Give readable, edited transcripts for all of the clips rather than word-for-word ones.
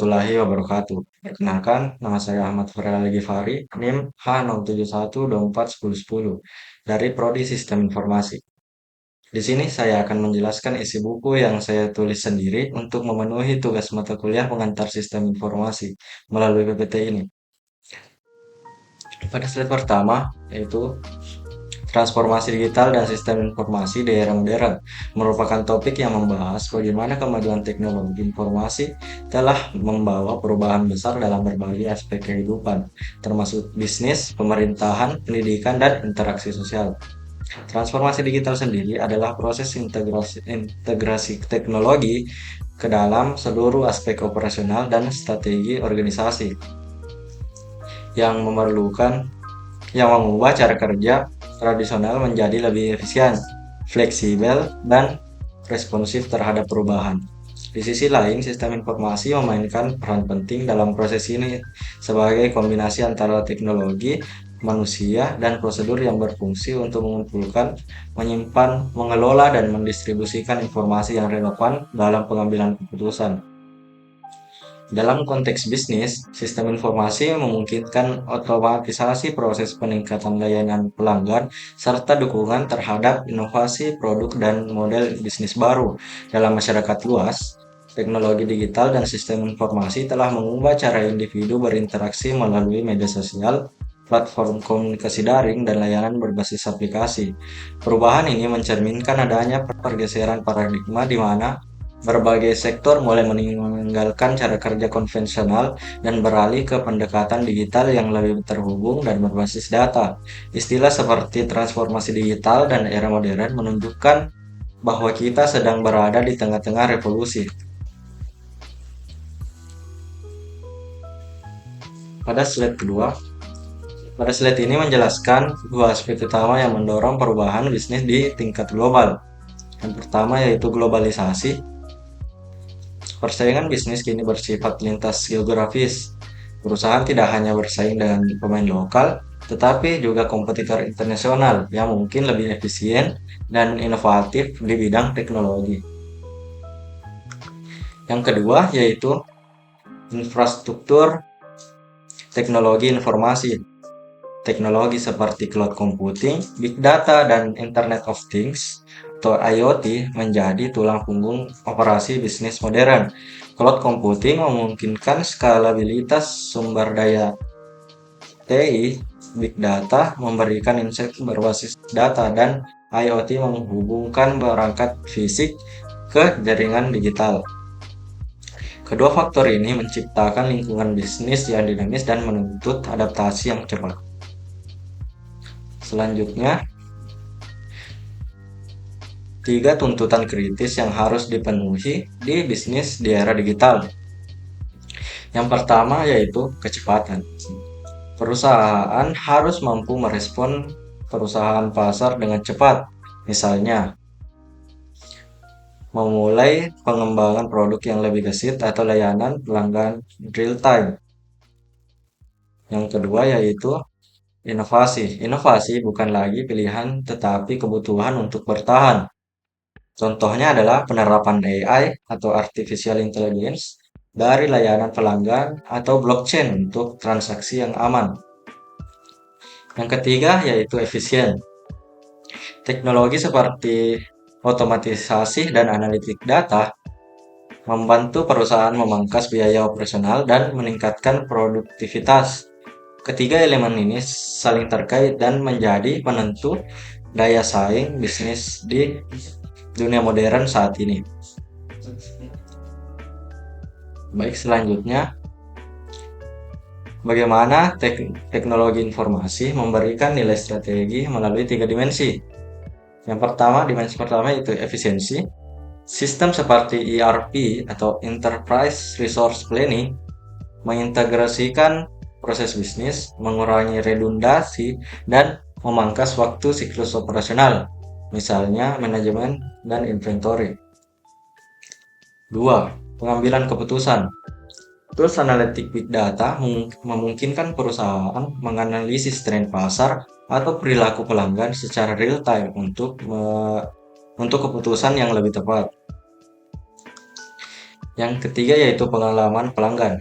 warahmatullahi wabarakatuh. Perkenalkan, nama saya Ahmad Farel Ghifari, NIM H071241010 dari Prodi Sistem Informasi. Di sini saya akan menjelaskan isi buku yang saya tulis sendiri untuk memenuhi tugas mata kuliah pengantar sistem informasi melalui PPT ini. Pada slide pertama, yaitu transformasi digital dan sistem informasi di era modern, merupakan topik yang membahas bagaimana kemajuan teknologi informasi telah membawa perubahan besar dalam berbagai aspek kehidupan, termasuk bisnis, pemerintahan, pendidikan, dan interaksi sosial. Transformasi digital sendiri adalah proses integrasi teknologi ke dalam seluruh aspek operasional dan strategi organisasi yang mengubah cara kerja tradisional menjadi lebih efisien, fleksibel, dan responsif terhadap perubahan. Di sisi lain, sistem informasi memainkan peran penting dalam proses ini sebagai kombinasi antara teknologi, manusia, dan prosedur yang berfungsi untuk mengumpulkan, menyimpan, mengelola, dan mendistribusikan informasi yang relevan dalam pengambilan keputusan. Dalam konteks bisnis, sistem informasi memungkinkan otomatisasi proses peningkatan layanan pelanggan serta dukungan terhadap inovasi produk dan model bisnis baru. Dalam masyarakat luas, teknologi digital dan sistem informasi telah mengubah cara individu berinteraksi melalui media sosial, platform komunikasi daring, dan layanan berbasis aplikasi. Perubahan ini mencerminkan adanya pergeseran paradigma di mana berbagai sektor mulai meninggalkan cara kerja konvensional dan beralih ke pendekatan digital yang lebih terhubung dan berbasis data. Istilah seperti transformasi digital dan era modern menunjukkan bahwa kita sedang berada di tengah-tengah revolusi. Pada slide kedua, pada slide ini menjelaskan dua aspek utama yang mendorong perubahan bisnis di tingkat global. Yang pertama yaitu globalisasi. Persaingan bisnis kini bersifat lintas geografis. Perusahaan tidak hanya bersaing dengan pemain lokal, tetapi juga kompetitor internasional yang mungkin lebih efisien dan inovatif di bidang teknologi. Yang kedua yaitu infrastruktur teknologi informasi. Teknologi seperti cloud computing, big data, dan Internet of Things atau IoT menjadi tulang punggung operasi bisnis modern. Cloud computing memungkinkan skalabilitas sumber daya TI, big data memberikan insight berbasis data, dan IoT menghubungkan perangkat fisik ke jaringan digital. Kedua faktor ini menciptakan lingkungan bisnis yang dinamis dan menuntut adaptasi yang cepat. Selanjutnya, 3 tuntutan kritis yang harus dipenuhi di bisnis di era digital. Yang pertama yaitu kecepatan. Perusahaan harus mampu merespon perusahaan pasar dengan cepat. Misalnya, memulai pengembangan produk yang lebih gesit atau layanan pelanggan real time. Yang kedua yaitu inovasi. Inovasi bukan lagi pilihan tetapi kebutuhan untuk bertahan. Contohnya adalah penerapan AI atau Artificial Intelligence dari layanan pelanggan atau blockchain untuk transaksi yang aman. Yang ketiga yaitu efisien. Teknologi seperti otomatisasi dan analitik data membantu perusahaan memangkas biaya operasional dan meningkatkan produktivitas. Ketiga elemen ini saling terkait dan menjadi penentu daya saing bisnis di dunia modern saat ini. Baik, selanjutnya, bagaimana teknologi informasi memberikan nilai strategi melalui 3 dimensi. Dimensi pertama yaitu efisiensi. Sistem seperti ERP atau Enterprise Resource Planning mengintegrasikan proses bisnis, mengurangi redundasi, dan memangkas waktu siklus operasional, misalnya manajemen dan inventory. 2. Pengambilan keputusan. Tools analitik big data memungkinkan perusahaan menganalisis tren pasar atau perilaku pelanggan secara real time untuk keputusan yang lebih tepat. Yang ketiga yaitu pengalaman pelanggan.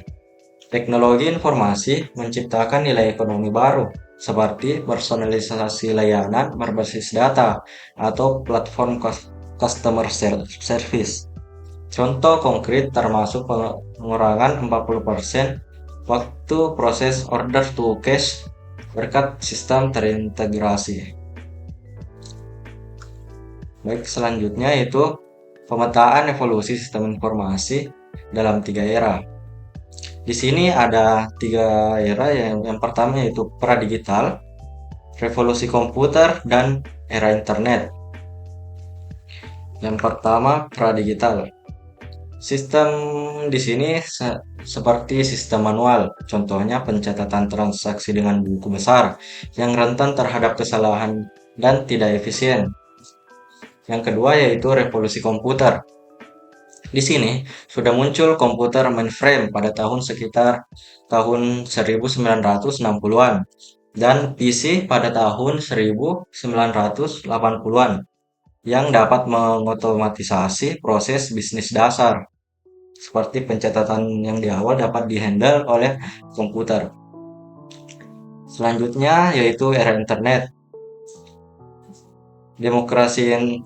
Teknologi informasi menciptakan nilai ekonomi baru, seperti personalisasi layanan berbasis data atau platform customer service. Contoh konkret termasuk pengurangan 40% waktu proses order to cash berkat sistem terintegrasi. Baik, selanjutnya yaitu pemetaan evolusi sistem informasi dalam 3 era. Di sini ada 3 era, yang pertama yaitu pra-digital, revolusi komputer, dan era internet. Yang pertama, pra-digital. Sistem di sini seperti sistem manual, contohnya pencatatan transaksi dengan buku besar yang rentan terhadap kesalahan dan tidak efisien. Yang kedua yaitu revolusi komputer. Di sini sudah muncul komputer mainframe pada tahun 1960-an dan PC pada tahun 1980-an yang dapat mengotomatisasi proses bisnis dasar seperti pencatatan yang di awal dapat dihandle oleh komputer. Selanjutnya yaitu era internet.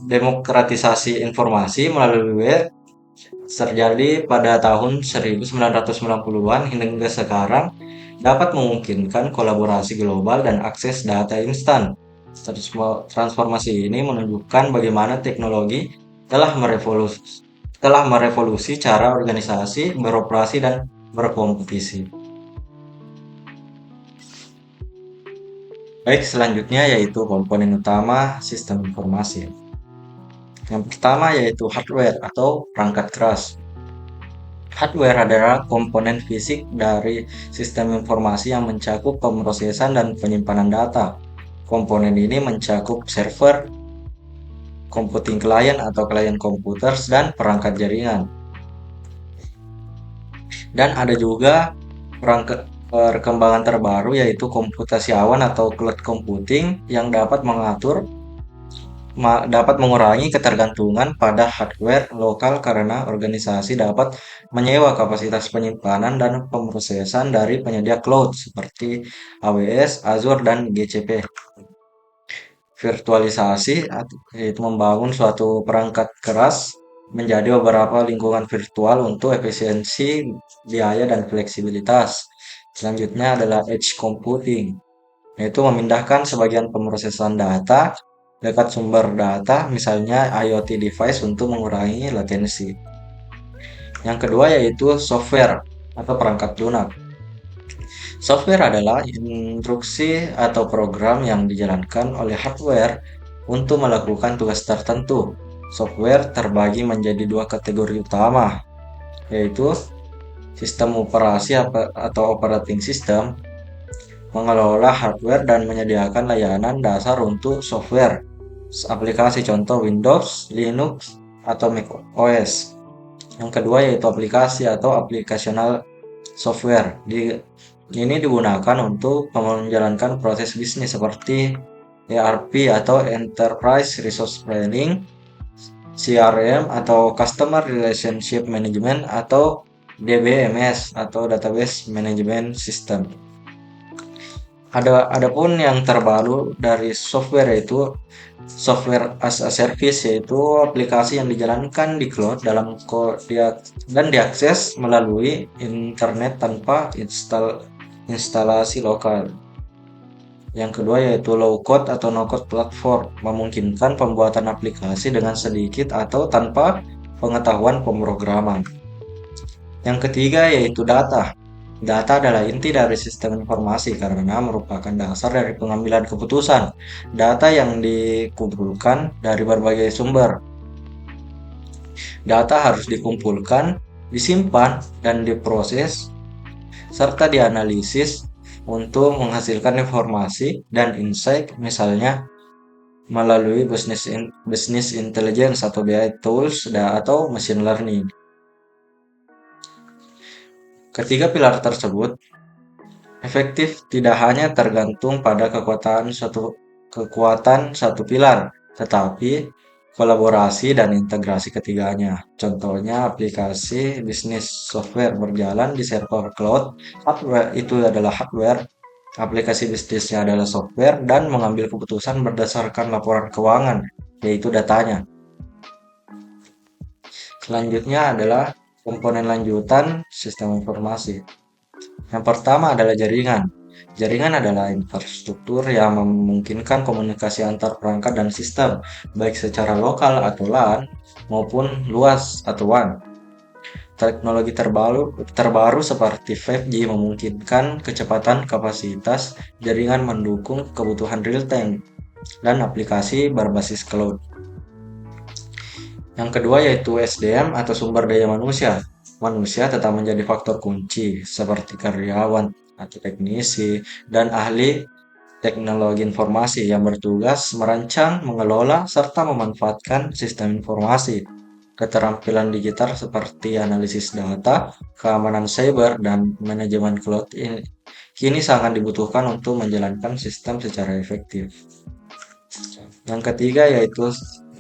Demokratisasi informasi melalui web terjadi pada tahun 1990-an hingga sekarang dapat memungkinkan kolaborasi global dan akses data instan. Transformasi ini menunjukkan bagaimana teknologi telah merevolusi cara organisasi beroperasi dan berkompetisi. Baik, selanjutnya yaitu komponen utama sistem informasi. Yang pertama yaitu hardware atau perangkat keras. Hardware adalah komponen fisik dari sistem informasi yang mencakup pemrosesan dan penyimpanan data. Komponen ini mencakup server, computing client atau client computers, dan perangkat jaringan. Dan ada juga perkembangan terbaru yaitu komputasi awan atau cloud computing yang dapat mengurangi ketergantungan pada hardware lokal karena organisasi dapat menyewa kapasitas penyimpanan dan pemrosesan dari penyedia cloud seperti AWS, Azure, dan GCP. Virtualisasi yaitu membangun suatu perangkat keras menjadi beberapa lingkungan virtual untuk efisiensi, biaya, dan fleksibilitas. Selanjutnya adalah edge computing, yaitu memindahkan sebagian pemrosesan data dekat sumber data, misalnya IoT device untuk mengurangi latensi. Yang kedua yaitu software atau perangkat lunak. Software adalah instruksi atau program yang dijalankan oleh hardware untuk melakukan tugas tertentu. Software terbagi menjadi 2 kategori utama, yaitu sistem operasi atau operating system, mengelola hardware dan menyediakan layanan dasar untuk software. Aplikasi contoh Windows, Linux, atau Mac OS. Yang kedua yaitu aplikasi atau applicational software. Ini digunakan untuk menjalankan proses bisnis seperti ERP atau Enterprise Resource Planning, CRM atau Customer Relationship Management, atau DBMS atau Database Management System. Adapun yang terbaru dari software yaitu software as a service, yaitu aplikasi yang dijalankan di cloud dan diakses melalui internet tanpa instalasi lokal. Yang kedua yaitu low code atau no code platform, memungkinkan pembuatan aplikasi dengan sedikit atau tanpa pengetahuan pemrograman. Yang ketiga yaitu data. Data adalah inti dari sistem informasi karena merupakan dasar dari pengambilan keputusan. Data yang dikumpulkan dari berbagai sumber. Data harus dikumpulkan, disimpan, dan diproses, serta dianalisis untuk menghasilkan informasi dan insight, misalnya melalui business intelligence atau BI tools atau machine learning. Ketiga pilar tersebut efektif tidak hanya tergantung pada kekuatan satu pilar, tetapi kolaborasi dan integrasi ketiganya. Contohnya aplikasi bisnis software berjalan di server cloud, hardware itu adalah hardware, aplikasi bisnisnya adalah software dan mengambil keputusan berdasarkan laporan keuangan, yaitu datanya. Selanjutnya adalah komponen lanjutan sistem informasi. Yang pertama adalah jaringan. Jaringan adalah infrastruktur yang memungkinkan komunikasi antar perangkat dan sistem, baik secara lokal atau LAN maupun luas atau WAN. Teknologi terbaru seperti 5G memungkinkan kecepatan kapasitas jaringan mendukung kebutuhan real time dan aplikasi berbasis cloud. Yang kedua yaitu SDM atau sumber daya manusia. Manusia tetap menjadi faktor kunci seperti karyawan atau teknisi dan ahli teknologi informasi yang bertugas merancang, mengelola, serta memanfaatkan sistem informasi. Keterampilan digital seperti analisis data, keamanan cyber, dan manajemen cloud ini kini sangat dibutuhkan untuk menjalankan sistem secara efektif. Yang ketiga yaitu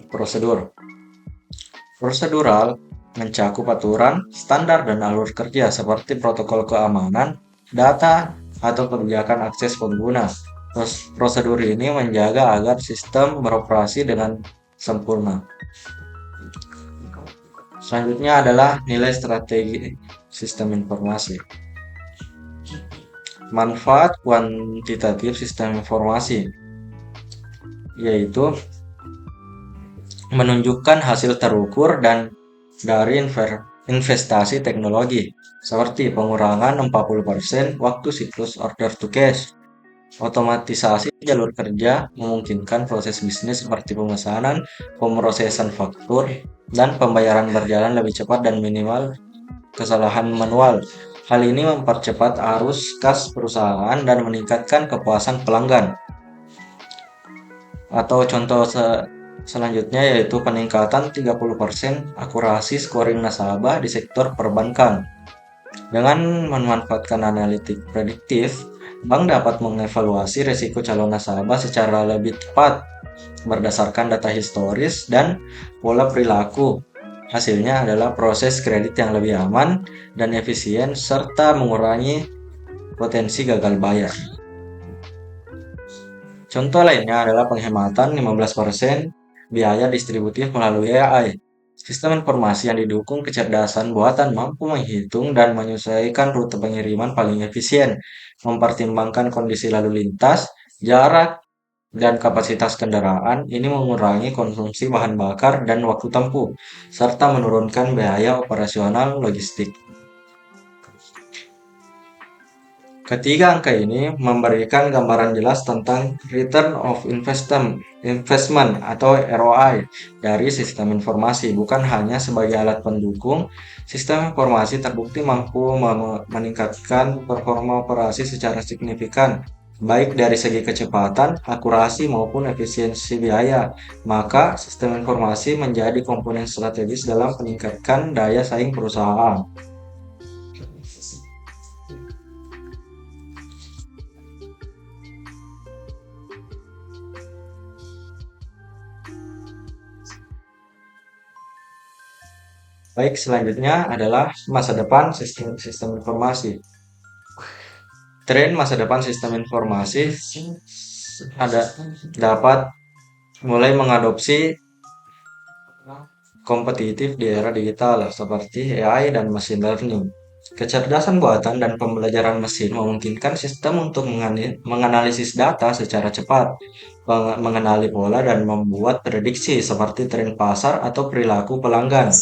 prosedur. Prosedural mencakup aturan, standar, dan alur kerja seperti protokol keamanan, data, atau kebijakan akses pengguna. Prosedur ini menjaga agar sistem beroperasi dengan sempurna. Selanjutnya adalah nilai strategi sistem informasi. Manfaat kuantitatif sistem informasi yaitu menunjukkan hasil terukur dan dari investasi teknologi seperti pengurangan 40% waktu siklus order to cash. Otomatisasi jalur kerja memungkinkan proses bisnis seperti pemesanan, pemrosesan faktur, dan pembayaran berjalan lebih cepat dan minimal kesalahan manual. Hal ini mempercepat arus kas perusahaan dan meningkatkan kepuasan pelanggan. Atau contoh selanjutnya yaitu peningkatan 30% akurasi scoring nasabah di sektor perbankan. Dengan memanfaatkan analitik prediktif, bank dapat mengevaluasi risiko calon nasabah secara lebih tepat berdasarkan data historis dan pola perilaku. Hasilnya adalah proses kredit yang lebih aman dan efisien serta mengurangi potensi gagal bayar. Contoh lainnya adalah penghematan 15% biaya distributif melalui AI. Sistem informasi yang didukung kecerdasan buatan mampu menghitung dan menyesuaikan rute pengiriman paling efisien, mempertimbangkan kondisi lalu lintas, jarak, dan kapasitas kendaraan. Ini mengurangi konsumsi bahan bakar dan waktu tempuh, serta menurunkan biaya operasional logistik. Ketiga angka ini memberikan gambaran jelas tentang return of investment atau ROI dari sistem informasi, bukan hanya sebagai alat pendukung. Sistem informasi terbukti mampu meningkatkan performa operasi secara signifikan, baik dari segi kecepatan, akurasi, maupun efisiensi biaya. Maka, sistem informasi menjadi komponen strategis dalam meningkatkan daya saing perusahaan. Baik, selanjutnya adalah masa depan sistem informasi. Tren masa depan sistem informasi ada dapat mulai mengadopsi kompetitif di era digital seperti AI dan machine learning. Kecerdasan buatan dan pembelajaran mesin memungkinkan sistem untuk menganalisis data secara cepat, mengenali pola dan membuat prediksi seperti tren pasar atau perilaku pelanggan.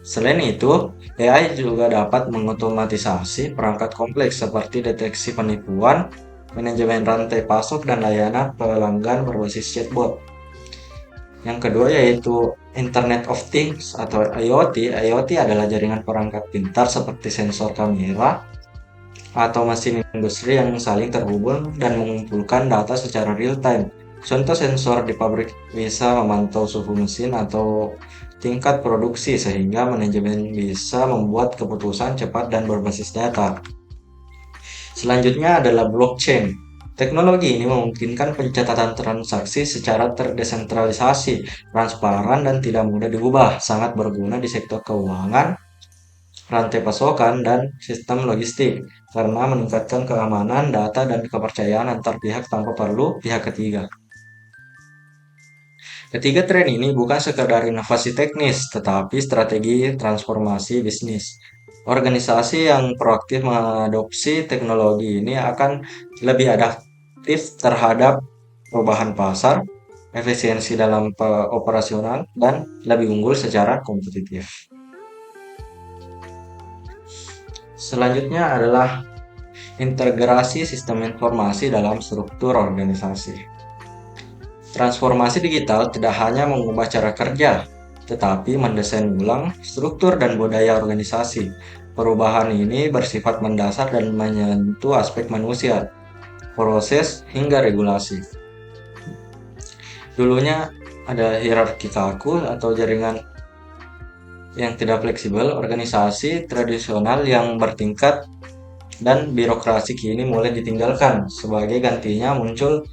Selain itu, AI juga dapat mengotomatisasi perangkat kompleks seperti deteksi penipuan, manajemen rantai pasok, dan layanan pelanggan berbasis chatbot. Yang kedua yaitu Internet of Things atau IoT. IoT adalah jaringan perangkat pintar seperti sensor kamera atau mesin industri yang saling terhubung dan mengumpulkan data secara real time. Contoh sensor di pabrik bisa memantau suhu mesin atau tingkat produksi sehingga manajemen bisa membuat keputusan cepat dan berbasis data. Selanjutnya adalah blockchain. Teknologi ini memungkinkan pencatatan transaksi secara terdesentralisasi, transparan, dan tidak mudah diubah, sangat berguna di sektor keuangan, rantai pasokan, dan sistem logistik, karena meningkatkan keamanan data dan kepercayaan antar pihak tanpa perlu pihak ketiga. Ketiga, tren ini bukan sekadar inovasi teknis, tetapi strategi transformasi bisnis. Organisasi yang proaktif mengadopsi teknologi ini akan lebih adaptif terhadap perubahan pasar, efisiensi dalam operasional, dan lebih unggul secara kompetitif. Selanjutnya adalah integrasi sistem informasi dalam struktur organisasi. Transformasi digital tidak hanya mengubah cara kerja, tetapi mendesain ulang struktur dan budaya organisasi. Perubahan ini bersifat mendasar dan menyentuh aspek manusia, proses, hingga regulasi. Dulunya ada hierarki kaku atau jaringan yang tidak fleksibel, organisasi tradisional yang bertingkat dan birokrasi kini mulai ditinggalkan. Sebagai gantinya muncul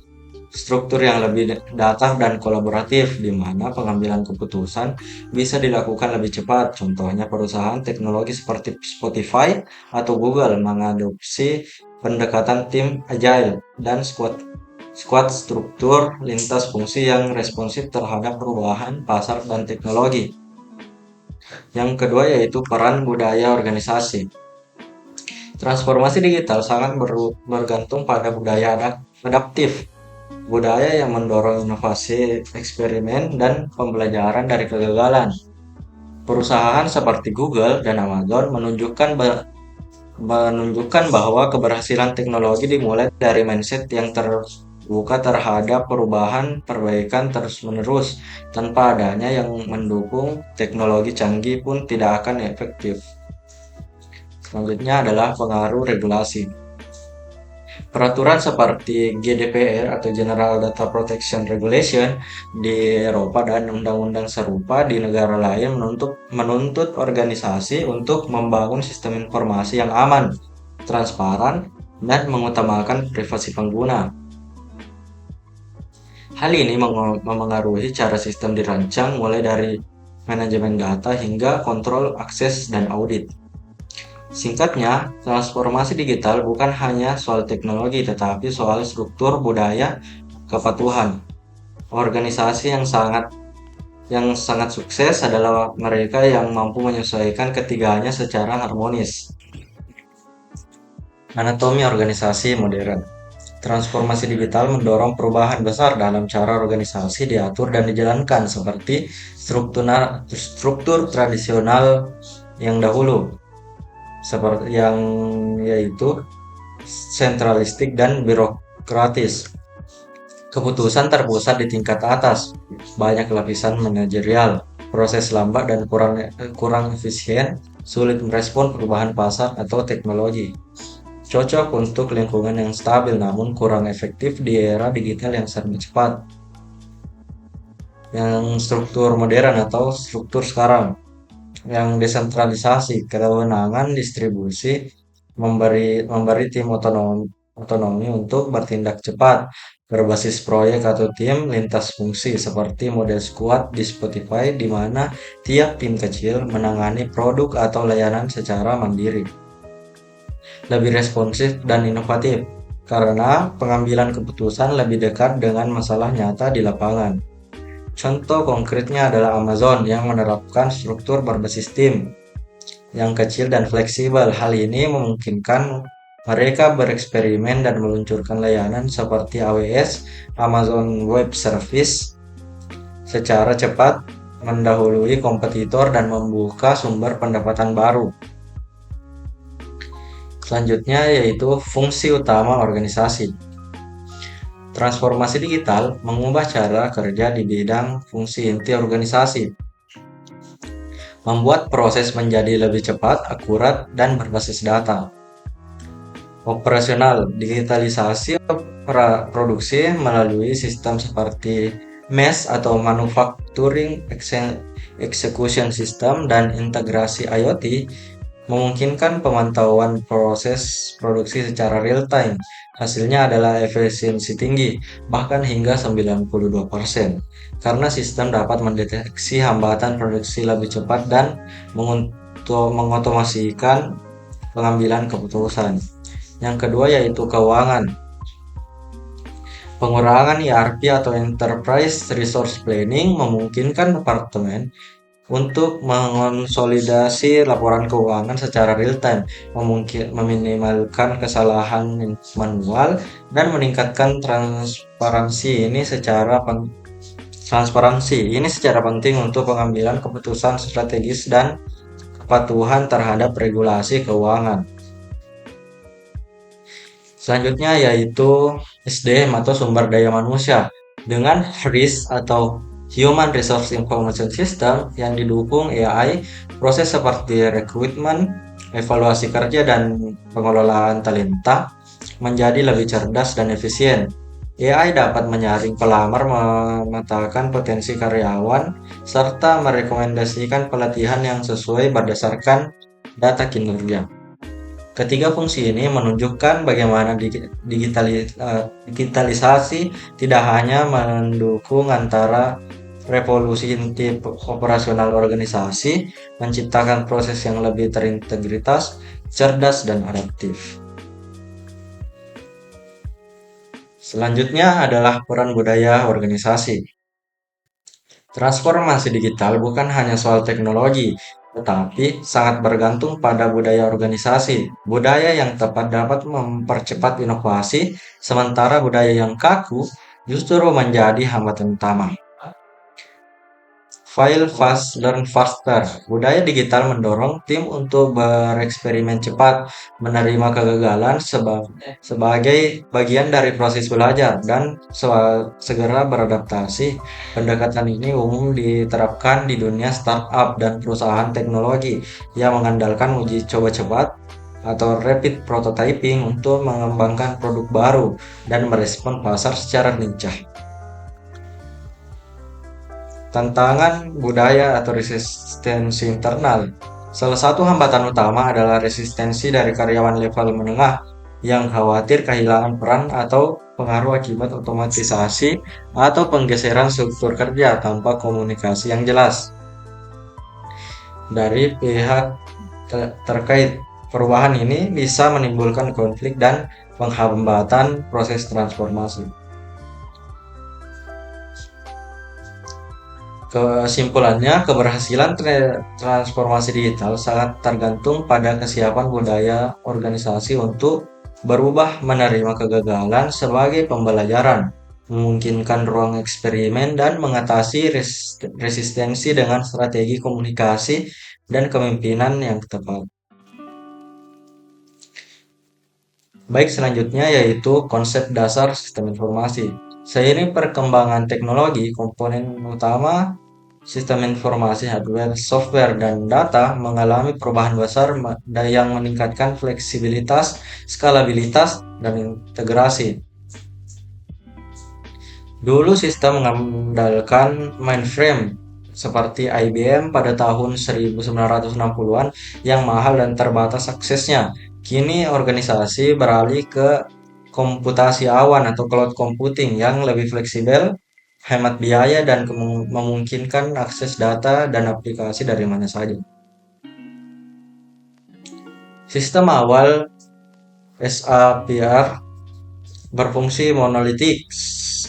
struktur yang lebih datar dan kolaboratif, di mana pengambilan keputusan bisa dilakukan lebih cepat. Contohnya perusahaan teknologi seperti Spotify atau Google mengadopsi pendekatan tim agile dan squad struktur lintas fungsi yang responsif terhadap perubahan pasar dan teknologi. Yang kedua yaitu peran budaya organisasi. Transformasi digital sangat bergantung pada budaya adaptif. Budaya yang mendorong inovasi, eksperimen, dan pembelajaran dari kegagalan. Perusahaan seperti Google dan Amazon menunjukkan bahwa keberhasilan teknologi dimulai dari mindset yang terbuka terhadap perubahan, perbaikan terus-menerus. Tanpa adanya yang mendukung, teknologi canggih pun tidak akan efektif. Selanjutnya adalah pengaruh regulasi. Peraturan seperti GDPR atau General Data Protection Regulation di Eropa dan undang-undang serupa di negara lain menuntut organisasi untuk membangun sistem informasi yang aman, transparan, dan mengutamakan privasi pengguna. Hal ini memengaruhi cara sistem dirancang mulai dari manajemen data hingga kontrol akses dan audit. Singkatnya, transformasi digital bukan hanya soal teknologi, tetapi soal struktur budaya kepatuhan. Organisasi yang sangat sukses adalah mereka yang mampu menyesuaikan ketiganya secara harmonis. Anatomi organisasi modern. Transformasi digital mendorong perubahan besar dalam cara organisasi diatur dan dijalankan, seperti struktur tradisional yang dahulu, seperti yang yaitu sentralistik dan birokratis. Keputusan terpusat di tingkat atas, banyak lapisan manajerial, proses lambat dan kurang efisien, sulit merespon perubahan pasar atau teknologi. Cocok untuk lingkungan yang stabil namun kurang efektif di era digital yang serba cepat. Yang struktur modern atau struktur sekarang, yang desentralisasi, kewenangan distribusi, memberi tim otonomi untuk bertindak cepat, berbasis proyek atau tim lintas fungsi seperti model squad di Spotify, di mana tiap tim kecil menangani produk atau layanan secara mandiri. Lebih responsif dan inovatif karena pengambilan keputusan lebih dekat dengan masalah nyata di lapangan. Contoh konkretnya adalah Amazon yang menerapkan struktur berbasis tim yang kecil dan fleksibel. Hal ini memungkinkan mereka bereksperimen dan meluncurkan layanan seperti AWS, Amazon Web Service, secara cepat, mendahului kompetitor dan membuka sumber pendapatan baru. Selanjutnya yaitu fungsi utama organisasi. Transformasi digital mengubah cara kerja di bidang fungsi inti organisasi, membuat proses menjadi lebih cepat, akurat, dan berbasis data. Operasional, digitalisasi produksi melalui sistem seperti MES atau Manufacturing Execution System dan integrasi IoT memungkinkan pemantauan proses produksi secara real time. Hasilnya adalah efisiensi tinggi, bahkan hingga 92%, karena sistem dapat mendeteksi hambatan produksi lebih cepat dan mengotomasikan pengambilan keputusan. Yang kedua yaitu keuangan. Pengurangan ERP atau Enterprise Resource Planning memungkinkan departemen untuk mengonsolidasi laporan keuangan secara real time, meminimalkan kesalahan manual, dan meningkatkan transparansi ini secara penting untuk pengambilan keputusan strategis dan kepatuhan terhadap regulasi keuangan. Selanjutnya yaitu SDM atau sumber daya manusia. Dengan HRIS atau Human Resource Information System yang didukung AI, proses seperti rekrutmen, evaluasi kerja, dan pengelolaan talenta menjadi lebih cerdas dan efisien. AI dapat menyaring pelamar, memetakan potensi karyawan, serta merekomendasikan pelatihan yang sesuai berdasarkan data kinerja. Ketiga fungsi ini menunjukkan bagaimana digitalisasi tidak hanya mendukung antara revolusi inti operasional organisasi, menciptakan proses yang lebih terintegritas, cerdas, dan adaptif. Selanjutnya adalah peran budaya organisasi. Transformasi digital bukan hanya soal teknologi, tetapi sangat bergantung pada budaya organisasi. Budaya yang tepat dapat mempercepat inovasi, sementara budaya yang kaku justru menjadi hambatan utama. Fail fast, learn faster. Budaya digital mendorong tim untuk bereksperimen cepat, menerima kegagalan sebagai bagian dari proses belajar, dan segera beradaptasi. Pendekatan ini umum diterapkan di dunia startup dan perusahaan teknologi yang mengandalkan uji coba cepat atau rapid prototyping untuk mengembangkan produk baru dan merespon pasar secara lincah. Tantangan budaya atau resistensi internal. Salah satu hambatan utama adalah resistensi dari karyawan level menengah yang khawatir kehilangan peran atau pengaruh akibat otomatisasi atau penggeseran struktur kerja tanpa komunikasi yang jelas dari pihak terkait. Perubahan ini bisa menimbulkan konflik dan penghambatan proses transformasi. Kesimpulannya, keberhasilan transformasi digital sangat tergantung pada kesiapan budaya organisasi untuk berubah, menerima kegagalan sebagai pembelajaran, memungkinkan ruang eksperimen, dan mengatasi resistensi dengan strategi komunikasi dan kepemimpinan yang tepat. Baik, selanjutnya yaitu konsep dasar sistem informasi. Seiring perkembangan teknologi, komponen utama sistem informasi hardware, software, dan data mengalami perubahan besar yang meningkatkan fleksibilitas, skalabilitas, dan integrasi. Dulu sistem mengandalkan mainframe seperti IBM pada tahun 1960-an yang mahal dan terbatas aksesnya. Kini organisasi beralih ke komputasi awan atau cloud computing yang lebih fleksibel, hemat biaya, dan memungkinkan akses data dan aplikasi dari mana saja. Sistem awal SAPR berfungsi monolitik,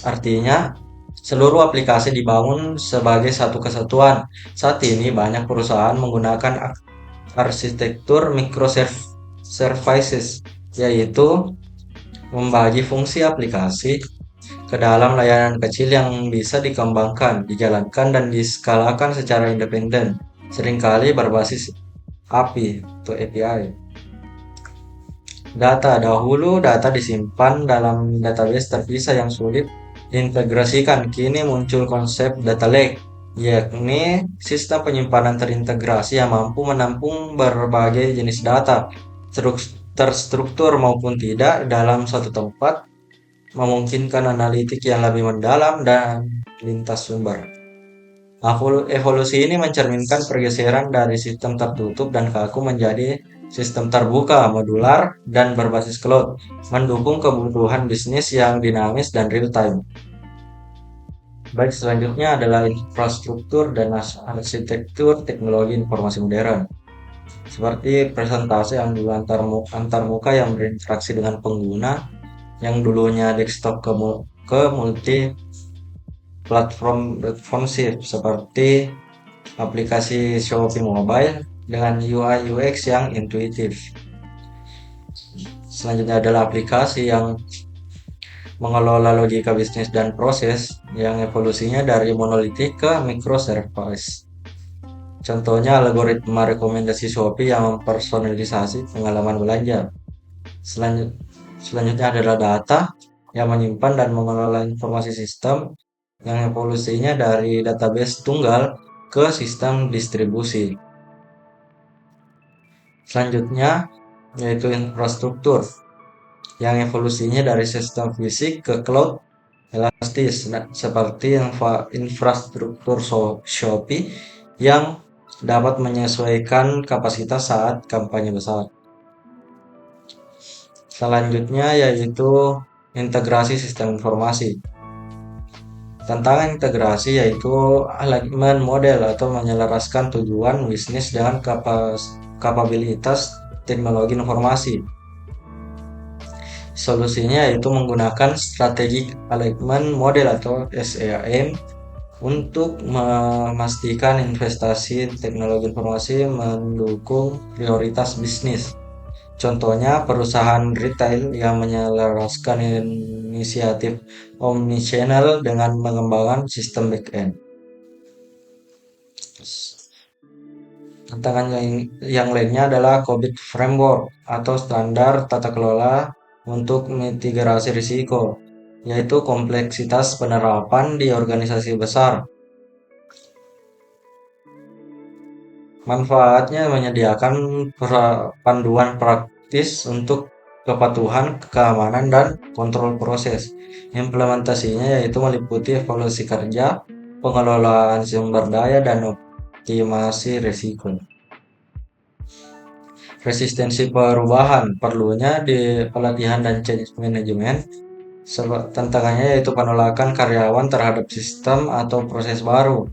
artinya seluruh aplikasi dibangun sebagai satu kesatuan. Saat ini banyak perusahaan menggunakan arsitektur microservices, yaitu membagi fungsi aplikasi ke dalam layanan kecil yang bisa dikembangkan, dijalankan, dan diskalakan secara independen, seringkali berbasis API atau API. Dahulu data disimpan dalam database terpisah yang sulit diintegrasikan. Kini muncul konsep data lake, yakni sistem penyimpanan terintegrasi yang mampu menampung berbagai jenis data, terstruktur maupun tidak, dalam satu tempat, memungkinkan analitik yang lebih mendalam dan lintas sumber. Evolusi ini mencerminkan pergeseran dari sistem tertutup dan kaku menjadi sistem terbuka, modular, dan berbasis cloud, mendukung kebutuhan bisnis yang dinamis dan real time. Baik, selanjutnya adalah infrastruktur dan arsitektur teknologi informasi modern. Seperti presentasi yang dulu antar muka yang berinteraksi dengan pengguna, yang dulunya desktop ke multi platform responsif seperti aplikasi Shopee Mobile dengan UI UX yang intuitif. Selanjutnya adalah aplikasi yang mengelola logika bisnis dan proses yang evolusinya dari monolitik ke microservice. Contohnya algoritma rekomendasi Shopee yang mempersonalisasi pengalaman belanja. Selanjutnya adalah data yang menyimpan dan mengelola informasi sistem yang evolusinya dari database tunggal ke sistem distribusi. Selanjutnya yaitu infrastruktur yang evolusinya dari sistem fisik ke cloud elastis, seperti infrastruktur Shopee yang dapat menyesuaikan kapasitas saat kampanye besar. Selanjutnya yaitu integrasi sistem informasi. Tantangan integrasi yaitu alignment model atau menyelaraskan tujuan bisnis dengan kapabilitas teknologi informasi. Solusinya yaitu menggunakan strategic alignment model atau SAM untuk memastikan investasi teknologi informasi mendukung prioritas bisnis. Contohnya perusahaan retail yang menyelaraskan inisiatif omnichannel dengan mengembangkan sistem back-end. Tantangan yang lainnya adalah COVID Framework atau standar tata kelola untuk mitigasi risiko, yaitu kompleksitas penerapan di organisasi besar. Manfaatnya menyediakan panduan praktis untuk kepatuhan, keamanan, dan kontrol proses. Implementasinya yaitu meliputi evaluasi kerja, pengelolaan sumber daya, dan optimasi risiko. Resistensi perubahan perlunya di pelatihan dan change management. Tantangannya yaitu penolakan karyawan terhadap sistem atau proses baru.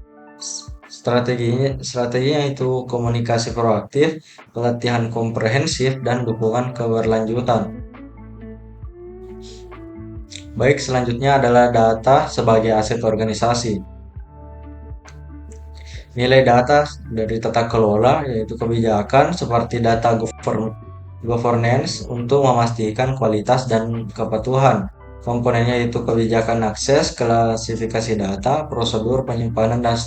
Strateginya itu komunikasi proaktif, pelatihan komprehensif, dan dukungan keberlanjutan. Baik, selanjutnya adalah data sebagai aset organisasi. Nilai data dari tata kelola yaitu kebijakan seperti data governance untuk memastikan kualitas dan kepatuhan. Komponennya itu kebijakan akses, klasifikasi data, prosedur penyimpanan, dan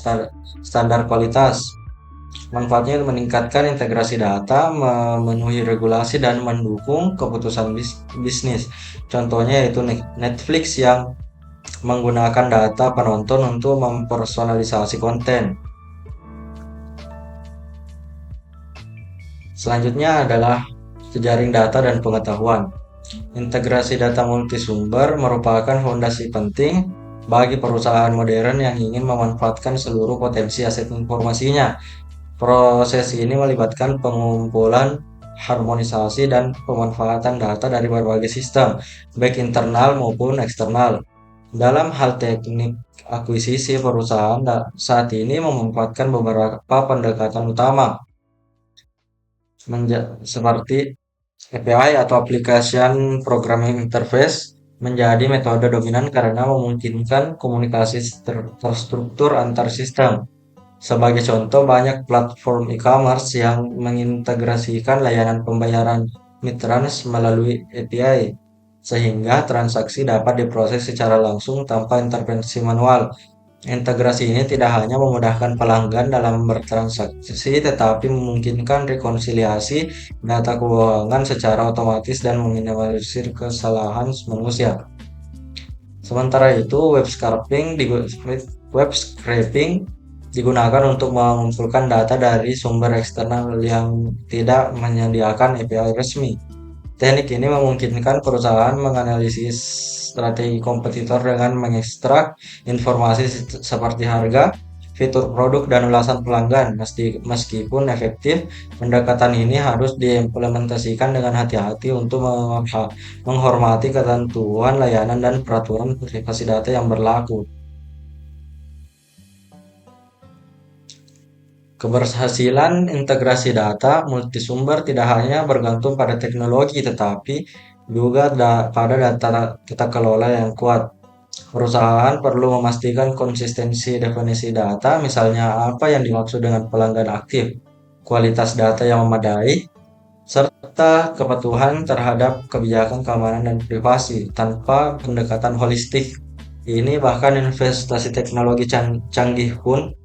standar kualitas. Manfaatnya meningkatkan integrasi data, memenuhi regulasi, dan mendukung keputusan bisnis. Contohnya yaitu Netflix yang menggunakan data penonton untuk mempersonalisasi konten. Selanjutnya adalah jejaring data dan pengetahuan. Integrasi data multisumber merupakan fondasi penting bagi perusahaan modern yang ingin memanfaatkan seluruh potensi aset informasinya. Proses ini melibatkan pengumpulan, harmonisasi, dan pemanfaatan data dari berbagai sistem, baik internal maupun eksternal. Dalam hal teknik akuisisi, perusahaan saat ini memanfaatkan beberapa pendekatan utama, seperti API atau Application Programming Interface menjadi metode dominan karena memungkinkan komunikasi terstruktur antar sistem. Sebagai contoh, banyak platform e-commerce yang mengintegrasikan layanan pembayaran mid-trans melalui API, sehingga transaksi dapat diproses secara langsung tanpa intervensi manual. Integrasi ini tidak hanya memudahkan pelanggan dalam bertransaksi, tetapi memungkinkan rekonsiliasi data keuangan secara otomatis dan meminimalisir kesalahan manusia. Sementara itu, web scraping digunakan untuk mengumpulkan data dari sumber eksternal yang tidak menyediakan API resmi. Teknik ini memungkinkan perusahaan menganalisis strategi kompetitor dengan mengekstrak informasi seperti harga, fitur produk dan ulasan pelanggan. Meskipun efektif, pendekatan ini harus diimplementasikan dengan hati-hati untuk menghormati ketentuan layanan dan peraturan privasi data yang berlaku. Keberhasilan integrasi data multisumber tidak hanya bergantung pada teknologi, tetapi juga pada tata kelola yang kuat. Perusahaan perlu memastikan konsistensi definisi data, misalnya apa yang dimaksud dengan pelanggan aktif, kualitas data yang memadai, serta kepatuhan terhadap kebijakan keamanan dan privasi. Tanpa pendekatan holistik ini, bahkan investasi teknologi canggih pun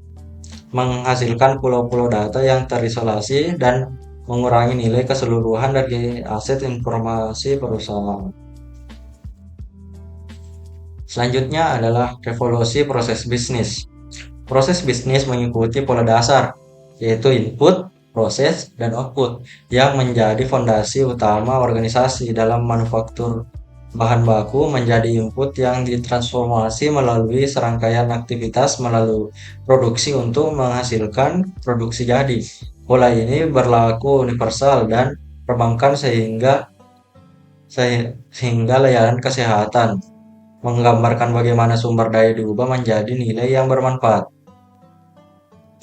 menghasilkan pulau-pulau data yang terisolasi dan mengurangi nilai keseluruhan dari aset informasi perusahaan. Selanjutnya adalah revolusi proses bisnis. Proses bisnis mengikuti pola dasar, yaitu input, proses, dan output, yang menjadi fondasi utama organisasi. Dalam manufaktur, bahan baku menjadi input yang ditransformasi melalui serangkaian aktivitas melalui produksi untuk menghasilkan produksi jadi. Pola ini berlaku universal dan perbankan sehingga layanan kesehatan, menggambarkan bagaimana sumber daya diubah menjadi nilai yang bermanfaat.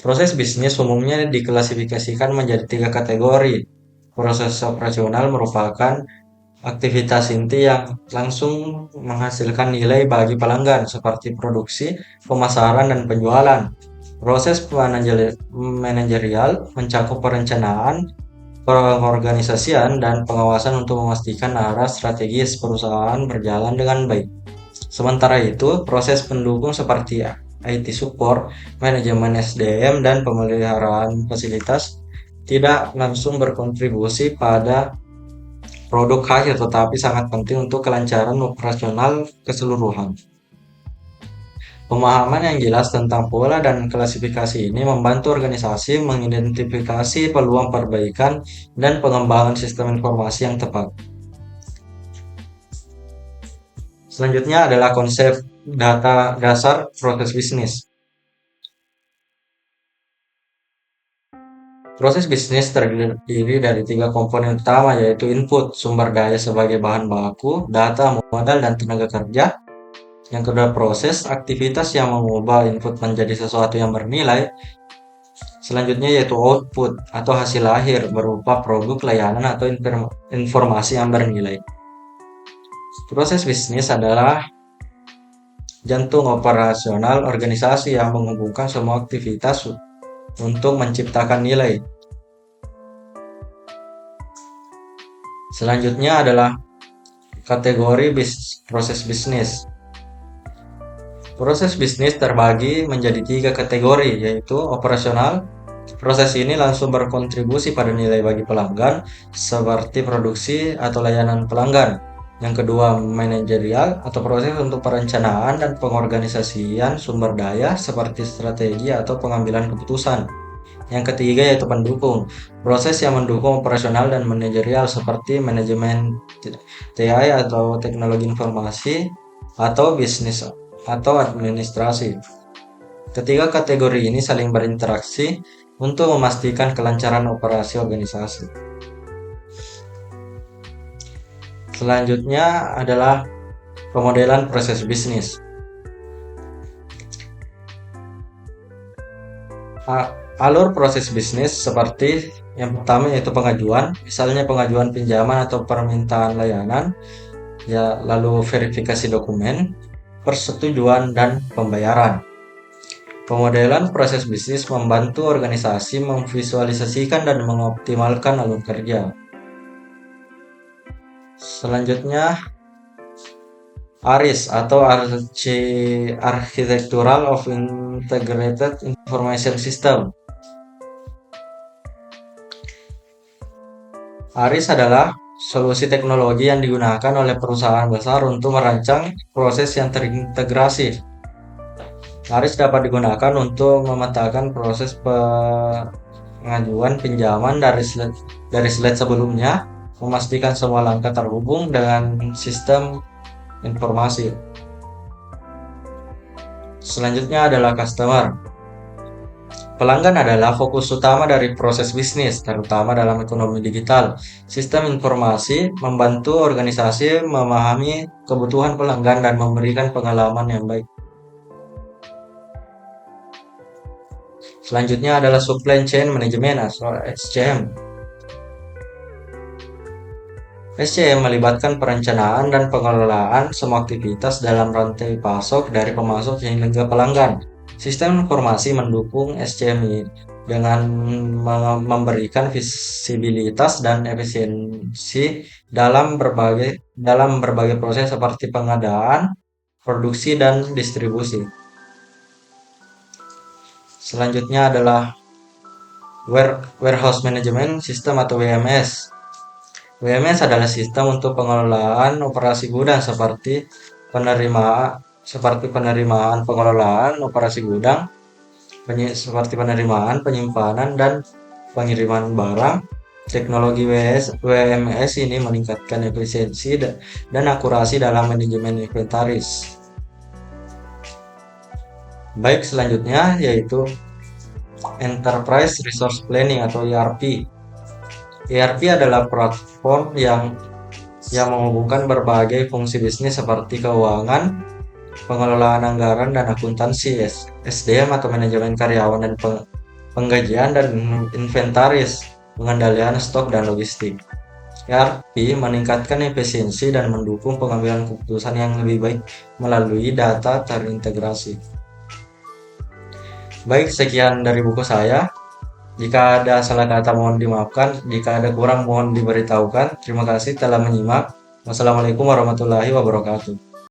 Proses bisnis umumnya diklasifikasikan menjadi 3 kategori. Proses operasional merupakan aktivitas inti yang langsung menghasilkan nilai bagi pelanggan, seperti produksi, pemasaran, dan penjualan. Proses manajerial mencakup perencanaan, pengorganisasian, dan pengawasan untuk memastikan arah strategis perusahaan berjalan dengan baik. Sementara itu, proses pendukung seperti IT support, manajemen SDM, dan pemeliharaan fasilitas tidak langsung berkontribusi pada produk akhir, tetapi sangat penting untuk kelancaran operasional keseluruhan. Pemahaman yang jelas tentang pola dan klasifikasi ini membantu organisasi mengidentifikasi peluang perbaikan dan pengembangan sistem informasi yang tepat. Selanjutnya adalah konsep data dasar proses bisnis. Proses bisnis terdiri dari 3 komponen utama, yaitu input, sumber daya sebagai bahan baku, data, modal, dan tenaga kerja. Yang kedua, proses, aktivitas yang mengubah input menjadi sesuatu yang bernilai. Selanjutnya yaitu output atau hasil akhir berupa produk, layanan, atau informasi yang bernilai. Proses bisnis adalah jantung operasional organisasi yang menghubungkan semua aktivitas untuk menciptakan nilai. Selanjutnya adalah kategori proses bisnis. Proses bisnis terbagi menjadi 3 kategori, yaitu operasional. Proses ini langsung berkontribusi pada nilai bagi pelanggan, seperti produksi atau layanan pelanggan. Yang kedua, manajerial atau proses untuk perencanaan dan pengorganisasian sumber daya, seperti strategi atau pengambilan keputusan. Yang ketiga yaitu pendukung, proses yang mendukung operasional dan manajerial, seperti manajemen TI atau teknologi informasi, atau bisnis atau administrasi. Ketiga kategori ini saling berinteraksi untuk memastikan kelancaran operasi organisasi. Selanjutnya adalah pemodelan proses bisnis. Alur proses bisnis seperti yang pertama yaitu pengajuan, misalnya pengajuan pinjaman atau permintaan layanan, ya, lalu verifikasi dokumen, persetujuan, dan pembayaran. Pemodelan proses bisnis membantu organisasi memvisualisasikan dan mengoptimalkan alur kerja. Selanjutnya, ARIS atau Architectural of Integrated Information System. ARIS adalah solusi teknologi yang digunakan oleh perusahaan besar untuk merancang proses yang terintegrasi. ARIS dapat digunakan untuk memetakan proses pengajuan pinjaman dari slide sebelumnya, memastikan semua langkah terhubung dengan sistem informasi. Selanjutnya adalah customer. Pelanggan adalah fokus utama dari proses bisnis, terutama dalam ekonomi digital. Sistem informasi membantu organisasi memahami kebutuhan pelanggan dan memberikan pengalaman yang baik. Selanjutnya adalah supply chain management atau SCM. SCM melibatkan perencanaan dan pengelolaan semua aktivitas dalam rantai pasok dari pemasok hingga pelanggan. Sistem informasi mendukung SCM ini dengan memberikan visibilitas dan efisiensi dalam berbagai proses seperti pengadaan, produksi, dan distribusi. Selanjutnya adalah warehouse management system atau WMS. WMS adalah sistem untuk pengelolaan operasi gudang seperti penerimaan pengelolaan operasi gudang, seperti penerimaan, penyimpanan, dan pengiriman barang. Teknologi WMS ini meningkatkan efisiensi dan akurasi dalam manajemen inventaris. Baik, selanjutnya yaitu Enterprise Resource Planning atau ERP. ERP adalah platform yang menghubungkan berbagai fungsi bisnis seperti keuangan, pengelolaan anggaran, dan akuntansi, SDM atau manajemen karyawan dan penggajian, dan inventaris, pengendalian stok dan logistik. ERP meningkatkan efisiensi dan mendukung pengambilan keputusan yang lebih baik melalui data terintegrasi. Baik, sekian dari buku saya. Jika ada salah kata mohon dimaafkan, jika ada kurang mohon diberitahukan. Terima kasih telah menyimak. Wassalamualaikum warahmatullahi wabarakatuh.